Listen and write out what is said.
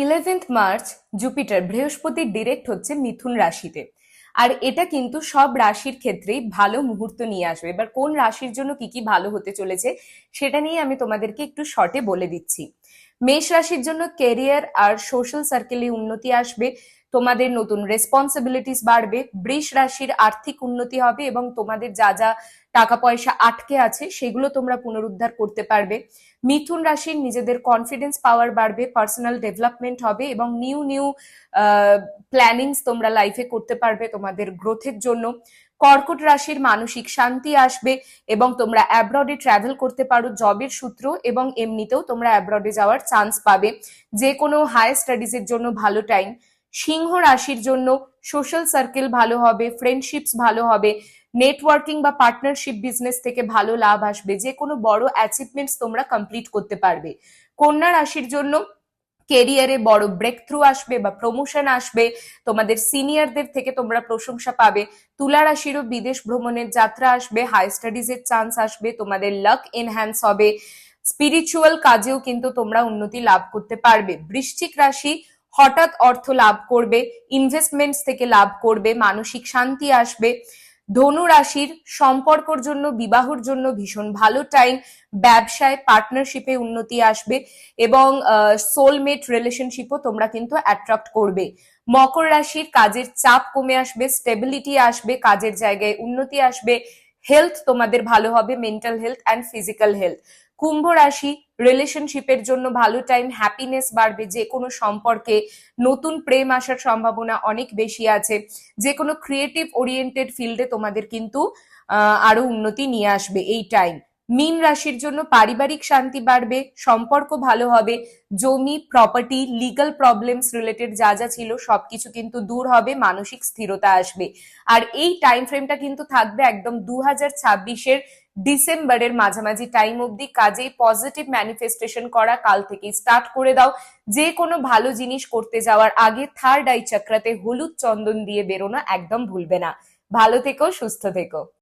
11 March Jupiter বৃহস্পতির direct হচ্ছে মিথুন রাশিতে। আর এটা কিন্তু সব রাশির ক্ষেত্রেই ভালো মুহূর্ত নিয়ে আসবে। এবার কোন রাশির জন্য কি কি ভালো হতে চলেছে সেটা নিয়ে আমি তোমাদেরকে একটু শর্টে বলে দিচ্ছি। মেষ রাশির জন্য কেরিয়ার আর সোশ্যাল সার্কেলে উন্নতি আসবে, তোমাদের নতুন রেসপন্সিবিলিটিস বাড়বে। বৃষ রাশির আর্থিক উন্নতি হবে এবং তোমাদের যা যা টাকা পয়সা আটকে আছে সেগুলো তোমরা পুনরুদ্ধার করতে পারবে। মিথুন রাশির নিজেদের কনফিডেন্স পাওয়ার বাড়বে, পার্সোনাল ডেভেলপমেন্ট হবে এবং নিউ নিউ প্ল্যানিংস তোমরা লাইফে করতে পারবে তোমাদের গ্রোথের জন্য। কর্কট রাশির মানসিক শান্তি আসবে এবং তোমরা অ্যাব্রডে ট্রাভেল করতে পারো জবের সূত্র, এবং এমনিতেও তোমরা অ্যাব্রডে যাওয়ার চান্স পাবে। যে কোনো হায়ার স্টাডিজের জন্য ভালো টাইম। সিংহ রাশির জন্য সোশ্যাল সার্কেল ভালো হবে, ফ্রেন্ডশিপস ভালো হবে, নেটওয়ার্কিং বা পার্টনারশিপ বিজনেস থেকে ভালো লাভ আসবে, যে কোনো বড় অ্যাচিভমেন্টস তোমরা কমপ্লিট করতে পারবে। কন্যা রাশির জন্য কেরিয়ারে বড় ব্রেক থ্রু আসবে বা প্রমোশন আসবে, তোমাদের সিনিয়রদের থেকে তোমরা প্রশংসা পাবে। তুলা রাশিরও বিদেশ ভ্রমণের যাত্রা আসবে, হাই স্টাডিজের চান্স আসবে, তোমাদের লাক এনহ্যান্স হবে, স্পিরিচুয়াল কাজেও কিন্তু তোমরা উন্নতি লাভ করতে পারবে। বৃশ্চিক রাশি হঠাৎ অর্থ লাভ করবে, ইনভেস্টমেন্টস থেকে লাভ করবে, মানসিক শান্তি আসবে। ধনু রাশির সম্পর্কর জন্য, বিবাহর জন্য ভীষণ ভালো টাইম, ব্যবসায় পার্টনারশিপে উন্নতি আসবে এবং সোলমেট রিলেশনশিপও তোমরা কিন্তু অ্যাট্রাক্ট করবে। মকর রাশির কাজের চাপ কমে আসবে, স্টেবিলিটি আসবে, কাজের জায়গায় উন্নতি আসবে, হেলথ তোমাদের ভালো হবে, mental health and physical health. কুম্ভ রাশি রিলেশনশিপের জন্য ভালো টাইম, হ্যাপিনেস বাড়বে, যে কোনো সম্পর্কে নতুন প্রেম আসার সম্ভাবনা অনেক বেশি আছে, যে কোনো ক্রিয়েটিভ ওরিয়েন্টেড ফিল্ডে তোমাদের কিন্তু আরো উন্নতি নিয়ে আসবে এই টাইম। মীন রাশির জন্য পারিবারিক শান্তি বাড়বে, সম্পর্ক ভালো হবে, জমি প্রপার্টি লিগ্যাল প্রবলেমস রিলেটেড যা যা ছিল সবকিছু কিন্তু দূর হবে, মানসিক স্থিরতা আসবে। আর এই টাইম ফ্রেমটা কিন্তু থাকবে একদম 2026-এর ডিসেম্বরের মাঝামাঝি টাইম অবধি। কাজেই পজিটিভ ম্যানিফেস্টেশন করা কাল থেকে স্টার্ট করে দাও। যে কোনো ভালো জিনিস করতে যাওয়ার আগে থার্ড আই চক্রাতে হলুদ চন্দন দিয়ে বেরোনো একদম ভুলবে না। ভালো থেকো, সুস্থ থেকো।